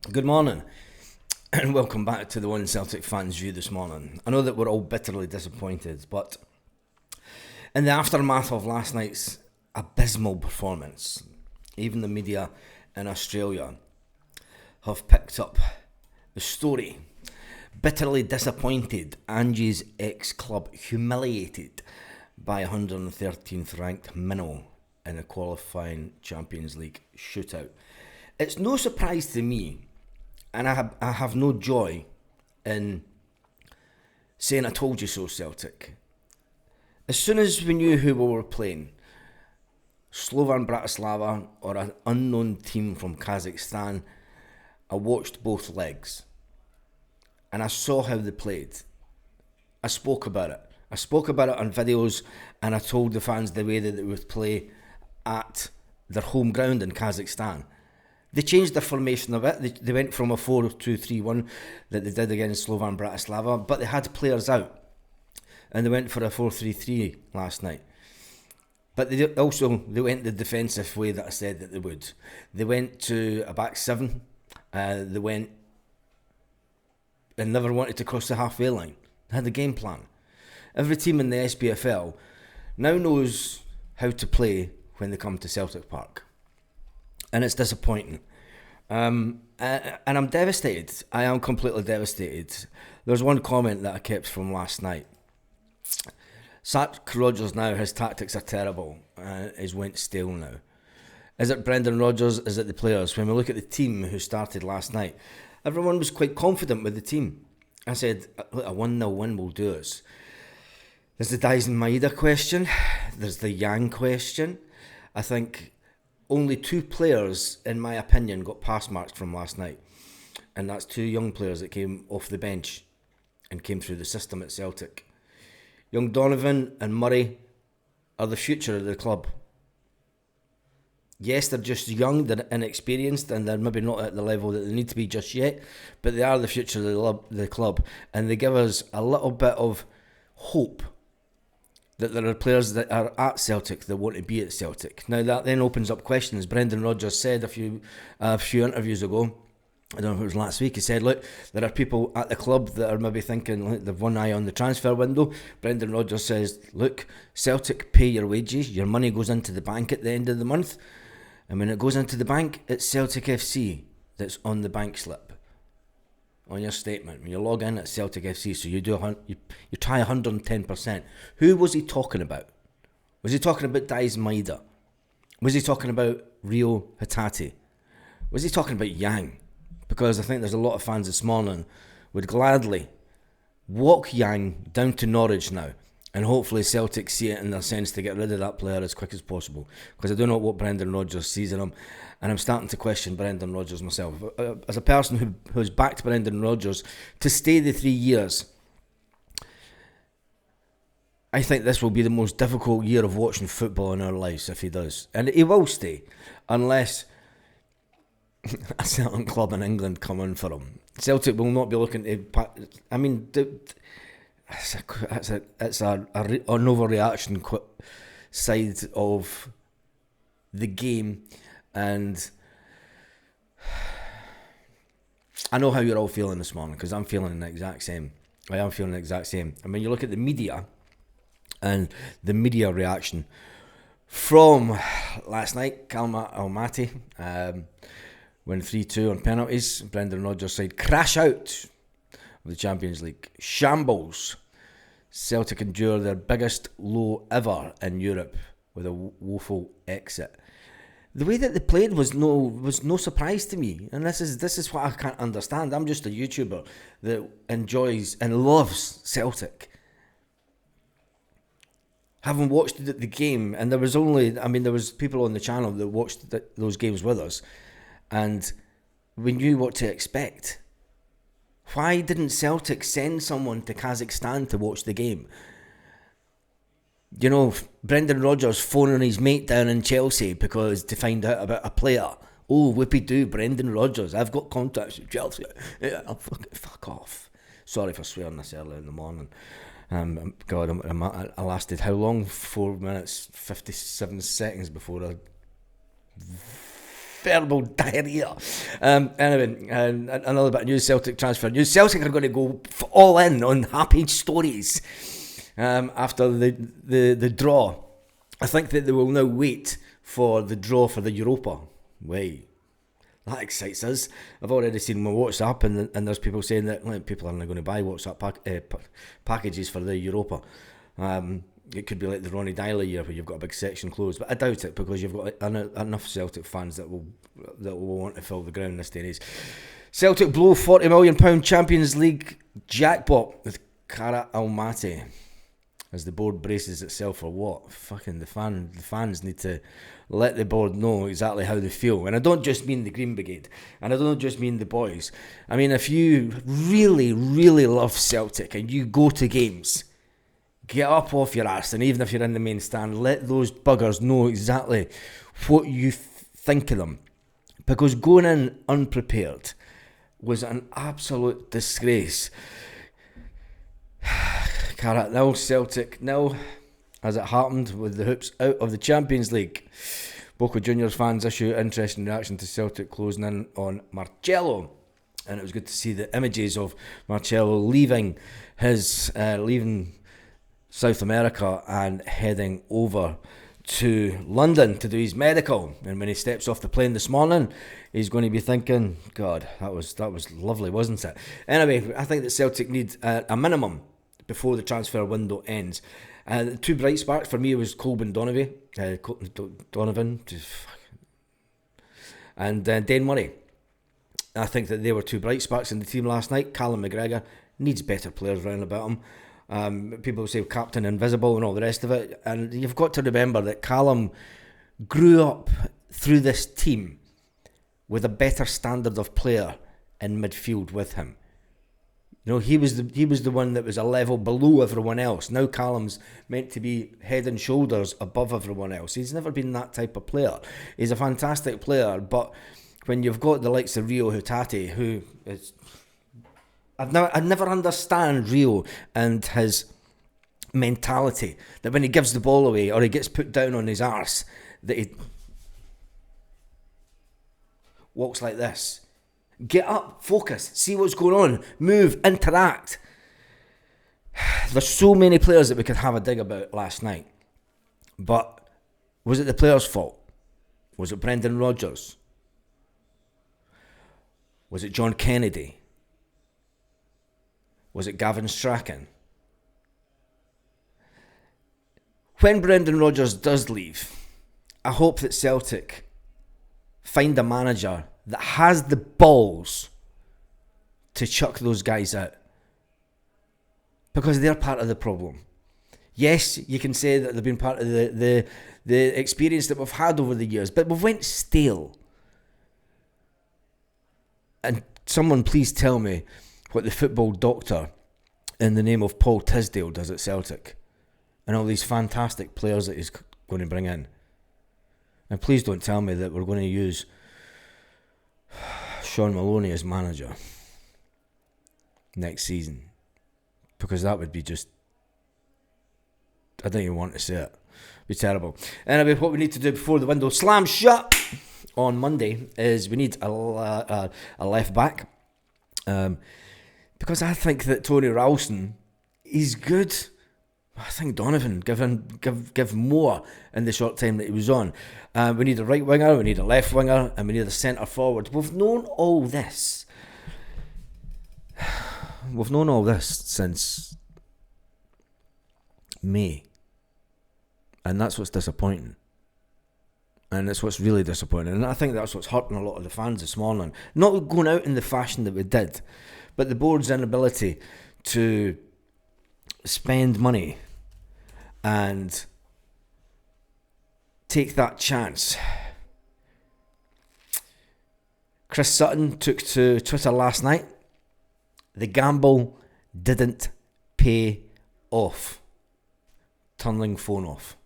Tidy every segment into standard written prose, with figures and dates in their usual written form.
Good morning, and welcome back to the One Celtic Fans View this morning. I know that we're all bitterly disappointed, but in the aftermath of last night's abysmal performance, even the media in Australia have picked up the story. Bitterly disappointed, Angie's ex-club humiliated by 113th ranked Minnow in a qualifying Champions League shootout. It's no surprise to me, and I have no joy in saying I told you so, Celtic. As soon as we knew who we were playing, Slovan Bratislava or an unknown team from Kazakhstan, I watched both legs and I saw how they played. I spoke about it. I spoke about it on videos, and I told the fans the way that they would play at their home ground in Kazakhstan. They changed their formation a bit. They went from a 4-2-3-1 that they did against Slovan Bratislava, but they had players out, and they went for a 4-3-3 last night. But they went the defensive way that I said that they would. They went to a back seven. They went and never wanted to cross the halfway line. They had a game plan. Every team in the SPFL now knows how to play when they come to Celtic Park. And it's disappointing. And I'm devastated. I am completely devastated. There's one comment that I kept from last night. Sack Rodgers now, his tactics are terrible. He's went stale now. Is it Brendan Rodgers? Is it the players? When we look at the team who started last night, everyone was quite confident with the team. I said, look, a 1-0 win will do us. There's the Dyson Maeda question. There's the Yang question. I think only two players, in my opinion, got pass marks from last night. And that's two young players that came off the bench and came through the system at Celtic. Young Donovan and Murray are the future of the club. Yes, they're just young, they're inexperienced, and they're maybe not at the level that they need to be just yet, but they are the future of the club. And they give us a little bit of hope that there are players that are at Celtic that want to be at Celtic. Now that then opens up questions. Brendan Rodgers said a few interviews ago, I don't know if it was last week, he said, look, there are people at the club that are maybe thinking, look, they've one eye on the transfer window. Brendan Rodgers says, look, Celtic pay your wages, your money goes into the bank at the end of the month, and when it goes into the bank, it's Celtic FC that's on the bank slip. On your statement, when you log in at Celtic FC, so you try 110%. Who was he talking about? Was he talking about Dyson Maeda? Was he talking about Rio Hatate? Was he talking about Yang? Because I think there's a lot of fans this morning would gladly walk Yang down to Norwich now, and hopefully Celtic see it in their sense to get rid of that player as quick as possible. Because I don't know what Brendan Rodgers sees in him, and I'm starting to question Brendan Rodgers myself. As a person who's backed Brendan Rodgers to stay the 3 years, I think this will be the most difficult year of watching football in our lives if he does. And he will stay, unless a certain club in England come in for him. Celtic will not be looking to... I mean... It's an overreaction side of the game, and I know how you're all feeling this morning, because I'm feeling the exact same. I am feeling the exact same. I mean, you look at the media and the media reaction from last night. Kalma Almaty went 3-2 on penalties. Brendan Rodgers said, crash out of the Champions League. Shambles. Celtic endure their biggest low ever in Europe with a woeful exit. The way that they played was no surprise to me, and this is what I can't understand. I'm just a YouTuber that enjoys and loves Celtic. Having watched the game, and there was people on the channel that watched those games with us, and we knew what to expect. Why didn't Celtic send someone to Kazakhstan to watch the game? You know, Brendan Rodgers phoning his mate down in Chelsea to find out about a player. Oh, whoopie-doo, Brendan Rodgers. I've got contacts with Chelsea. Yeah, fuck off. Sorry for swearing this early in the morning. God, I lasted how long? 4 minutes, 57 seconds before I verbal diarrhea. Anyway, another bit of news, Celtic transfer. New Celtic are going to go all in on happy stories after the draw. I think that they will now wait for the draw for the Europa. Wait. That excites us. I've already seen my WhatsApp, and there's people saying that people are not going to buy WhatsApp packages for the Europa. It could be like the Ronnie Dyler year where you've got a big section closed, but I doubt it because you've got enough Celtic fans that will want to fill the ground this day and age. Celtic blow £40 million Champions League jackpot with Cara Almaty as the board braces itself for what? Fucking the fans need to let the board know exactly how they feel. And I don't just mean the Green Brigade, and I don't just mean the boys. I mean, if you really, really love Celtic and you go to games, get up off your arse, and even if you're in the main stand, let those buggers know exactly what you think of them. Because going in unprepared was an absolute disgrace. Carrot nil, Celtic nil, as it happened with the hoops out of the Champions League. Boca Juniors fans issue interesting reaction to Celtic closing in on Marcelo, and it was good to see the images of Marcelo leaving South America and heading over to London to do his medical. And when he steps off the plane this morning, he's going to be thinking, God, that was lovely, wasn't it? Anyway, I think that Celtic need a minimum before the transfer window ends. The two bright sparks for me was Colbin Donovan, and Dane Murray. I think that they were two bright sparks in the team last night. Callum McGregor needs better players round about him. People say Captain Invisible and all the rest of it. And you've got to remember that Callum grew up through this team with a better standard of player in midfield with him. You know, he was the one that was a level below everyone else. Now Callum's meant to be head and shoulders above everyone else. He's never been that type of player. He's a fantastic player, but when you've got the likes of Rio Hatate, who is... I never understand Rio and his mentality, that when he gives the ball away or he gets put down on his arse, that he walks like this. Get up, focus, see what's going on, move, interact. There's so many players that we could have a dig about last night. But was it the players' fault? Was it Brendan Rodgers? Was it John Kennedy? Was it Gavin Strachan? When Brendan Rodgers does leave, I hope that Celtic find a manager that has the balls to chuck those guys out. Because they're part of the problem. Yes, you can say that they've been part of the experience that we've had over the years, but we've went stale. And someone please tell me what the football doctor in the name of Paul Tisdale does at Celtic. And all these fantastic players that he's going to bring in. And please don't tell me that we're going to use Sean Maloney as manager next season, because that would be just, I don't even want to say it. It'd be terrible. Anyway, what we need to do before the window slams shut on Monday is we need a left back, because I think that Tony Ralston, he's good. I think Donovan give more in the short time that he was on. We need a right winger, we need a left winger, and we need a centre forward. We've known all this. We've known all this since May. And that's what's disappointing. And that's what's really disappointing. And I think that's what's hurting a lot of the fans this morning. Not going out in the fashion that we did, but the board's inability to spend money and take that chance. Chris Sutton took to Twitter last night. The gamble didn't pay off. Turning phone off.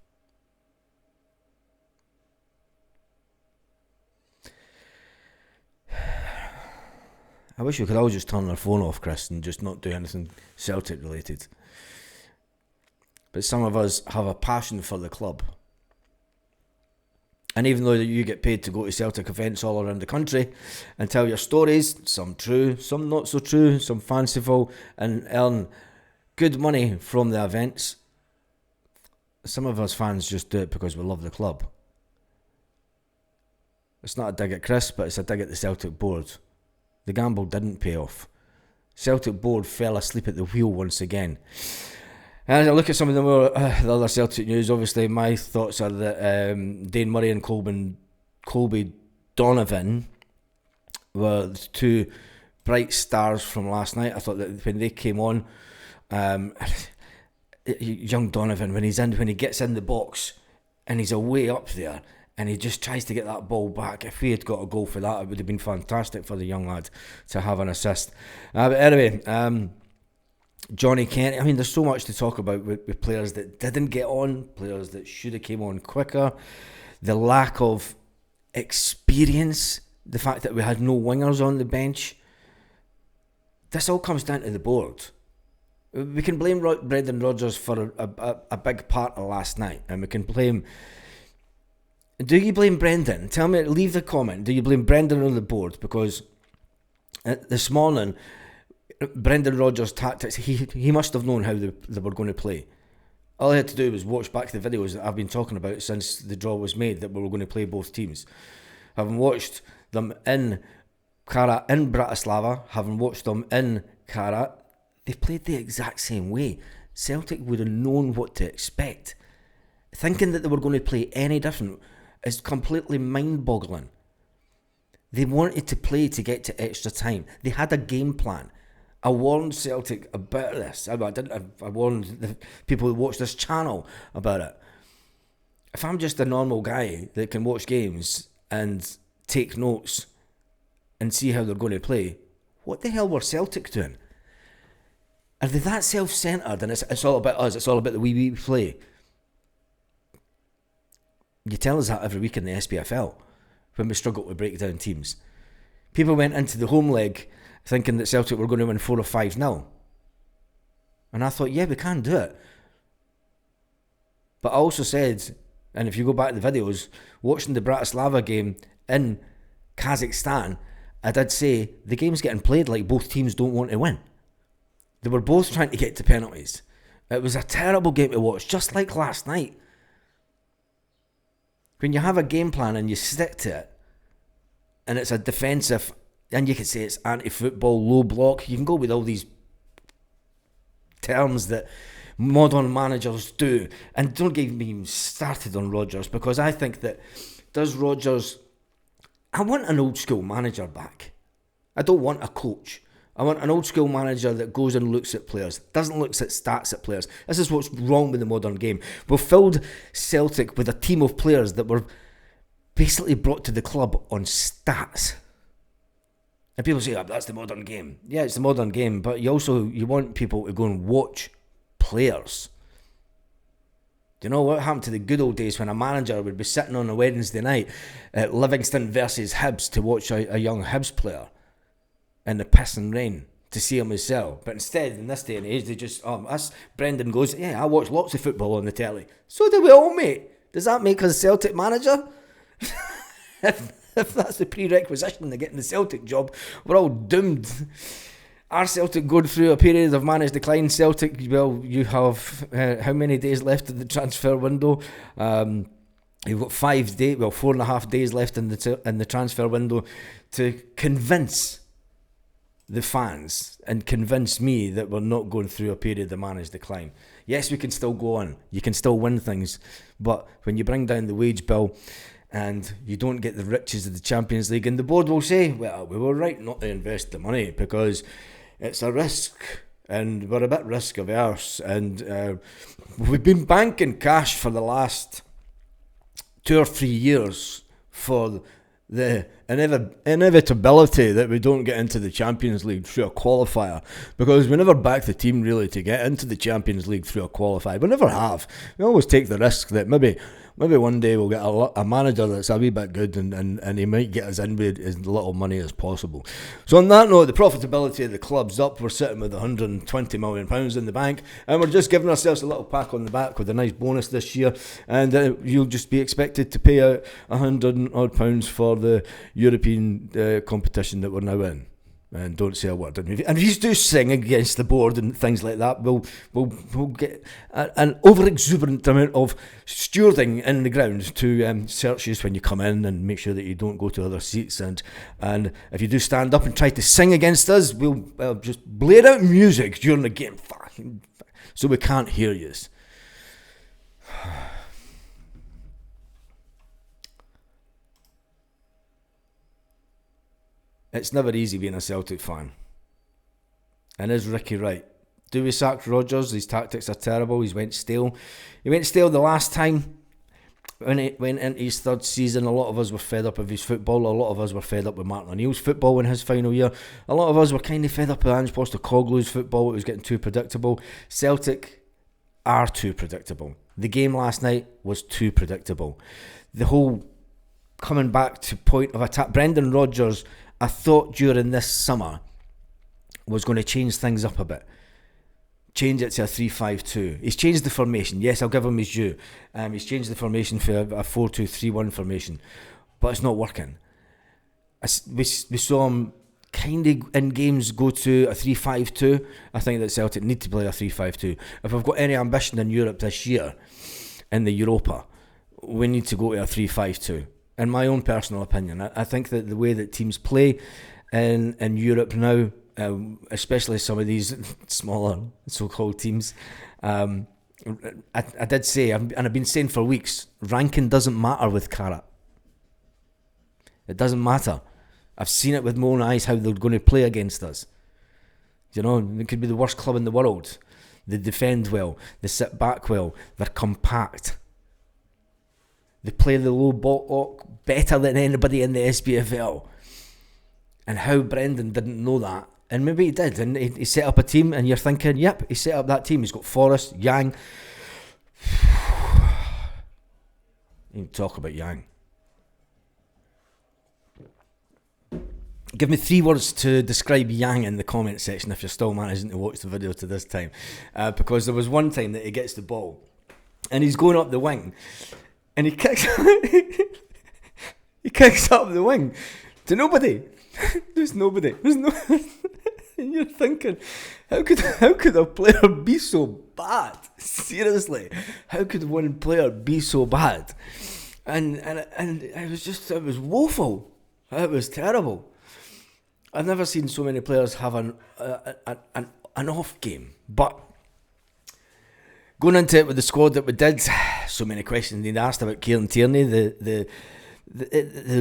I wish we could all just turn our phone off, Chris, and just not do anything Celtic related. But some of us have a passion for the club. And even though you get paid to go to Celtic events all around the country and tell your stories, some true, some not so true, some fanciful, and earn good money from the events, some of us fans just do it because we love the club. It's not a dig at Chris, but it's a dig at the Celtic board. The gamble didn't pay off. Celtic board fell asleep at the wheel once again. And as I look at some of the other Celtic news, obviously my thoughts are that Dane Murray and Colby Donovan were the two bright stars from last night. I thought that when they came on, young Donovan, when he gets in the box and he's away up there and he just tries to get that ball back. If we had got a goal for that, it would have been fantastic for the young lad to have an assist. But anyway, Johnny Kent, I mean, there's so much to talk about with players that didn't get on, players that should have came on quicker, the lack of experience, the fact that we had no wingers on the bench. This all comes down to the board. We can blame Brendan Rodgers for a big part of last night, and we can blame... Do you blame Brendan? Tell me, leave the comment. Do you blame Brendan or the board? Because this morning... Brendan Rodgers' tactics, he must have known how they were going to play. All I had to do was watch back the videos that I've been talking about since the draw was made, that we were going to play both teams. Having watched them in Karat, in Bratislava, having watched them in Karat, they played the exact same way. Celtic would have known what to expect. Thinking that they were going to play any different is completely mind-boggling. They wanted to play to get to extra time. They had a game plan. I warned Celtic about this. I warned the people who watch this channel about it. If I'm just a normal guy that can watch games and take notes and see how they're going to play, what the hell were Celtic doing? Are they that self-centred and it's all about us, it's all about the way we play? You tell us that every week in the SPFL when we struggle to break down teams. People went into the home leg thinking that Celtic were going to win 4 or 5-0. And I thought, yeah, we can do it. But I also said, and if you go back to the videos, watching the Bratislava game in Kazakhstan, I did say the game's getting played like both teams don't want to win. They were both trying to get to penalties. It was a terrible game to watch, just like last night. When you have a game plan and you stick to it, and it's a defensive, and you can say it's anti-football, low block. You can go with all these terms that modern managers do. And don't get me started on Rodgers, because I think that does Rodgers... I want an old school manager back. I don't want a coach. I want an old school manager that goes and looks at players, doesn't look at stats at players. This is what's wrong with the modern game. We've filled Celtic with a team of players that were basically brought to the club on stats. And people say, oh, that's the modern game. Yeah, it's the modern game, but you want people to go and watch players. Do you know what happened to the good old days when a manager would be sitting on a Wednesday night at Livingston versus Hibs to watch a young Hibs player in the piss and rain to see him himself? But instead, in this day and age, they just, Brendan goes, yeah, I watch lots of football on the telly. So do we all, mate. Does that make us a Celtic manager? If that's the prerequisition to getting the Celtic job, we're all doomed. Are Celtic going through a period of managed decline? Celtic, well, you have how many days left in the transfer window? You've got 4.5 days left in the transfer window to convince the fans and convince me that we're not going through a period of managed decline. Yes, we can still go on. You can still win things, but when you bring down the wage bill and you don't get the riches of the Champions League, and the board will say, well, we were right not to invest the money because it's a risk and we're a bit risk averse, and we've been banking cash for the last 2 or 3 years for the inevitability that we don't get into the Champions League through a qualifier, because we never back the team really to get into the Champions League through a qualifier. We never have. We always take the risk that maybe maybe one day we'll get a manager that's a wee bit good, and he might get us in with as little money as possible. So on that note, the profitability of the club's up. We're sitting with £120 million in the bank, and we're just giving ourselves a little pat on the back with a nice bonus this year, and you'll just be expected to pay out £100 for the European competition that we're now in. And don't say a word. And if you do sing against the board and things like that, we'll get an over-exuberant amount of stewarding in the ground to search you when you come in and make sure that you don't go to other seats. And if you do stand up and try to sing against us, we'll just blare out music during the game, so we can't hear you. It's never easy being a Celtic fan. And is Ricky right? Do we sack Rodgers? His tactics are terrible. He went stale. He went stale the last time when he went into his third season. A lot of us were fed up with his football. A lot of us were fed up with Martin O'Neill's football in his final year. A lot of us were kind of fed up with Ange Postecoglou's football. It was getting too predictable. Celtic are too predictable. The game last night was too predictable. The whole coming back to point of attack. Brendan Rodgers, I thought during this summer, was going to change things up a bit. Change it to a 3-5-2. He's changed the formation. Yes, I'll give him his due. He's changed the formation for a 4-2-3-1 formation. But it's not working. We saw him kind of in games go to a 3-5-2. I think that Celtic need to play a 3-5-2. If we've got any ambition in Europe this year, in the Europa, we need to go to a 3-5-2. In my own personal opinion, I think that the way that teams play in Europe now, especially some of these smaller so-called teams, I did say, and I've been saying for weeks, ranking doesn't matter with Carrot. It doesn't matter. I've seen it with my own eyes how they're going to play against us. You know, it could be the worst club in the world. They defend well, they sit back well, they're compact. They play the low block better than anybody in the SPFL. And how Brendan didn't know that. And maybe he did. And he set up a team and you're thinking, yep, he set up that team. He's got Forrest, Yang. You talk about Yang. Give me 3 words to describe Yang in the comment section if you're still managing to watch the video to this time. Because there was one time that he gets the ball and he's going up the wing. And he kicks up the wing to nobody. There's nobody. And you're thinking, how could a player be so bad? Seriously, how could one player be so bad? And it was woeful. It was terrible. I've never seen so many players have an off game. But going into it with the squad that we did, so many questions being asked about Kieran Tierney, the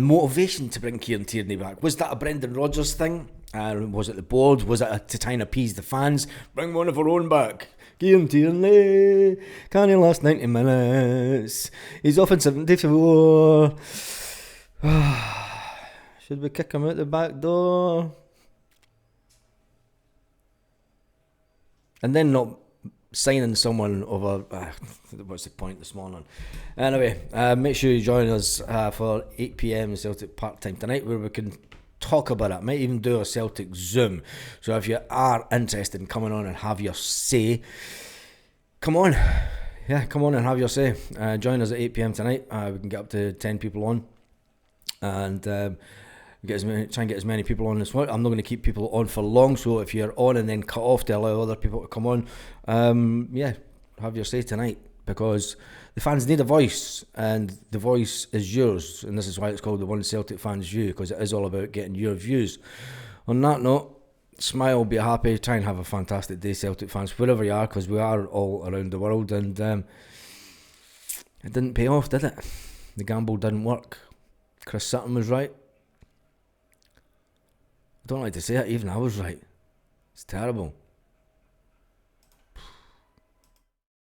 motivation to bring Kieran Tierney back. Was that a Brendan Rodgers thing? Was it the board? Was it to try and appease the fans? Bring one of our own back. Kieran Tierney, can he last 90 minutes? He's off in 74. Should we kick him out the back door? And then not signing someone over, what's the point this morning? Anyway, make sure you join us for 8 p.m. Celtic Park time tonight, where we can talk about it. Might even do a Celtic Zoom. So if you are interested in coming on and have your say, come on. Yeah, come on and have your say. Join us at 8 p.m. tonight. We can get up to 10 people on. And try and get as many people on as well. I'm not going to keep people on for long, so if you're on and then cut off to allow other people to come on, have your say tonight, because the fans need a voice, and the voice is yours, and this is why it's called the One Celtic Fans View, because it is all about getting your views. On that note, smile, be happy, try and have a fantastic day, Celtic fans, wherever you are, because we are all around the world, and it didn't pay off, did it? The gamble didn't work. Chris Sutton was right. I don't like to say it, even I was right. It's terrible.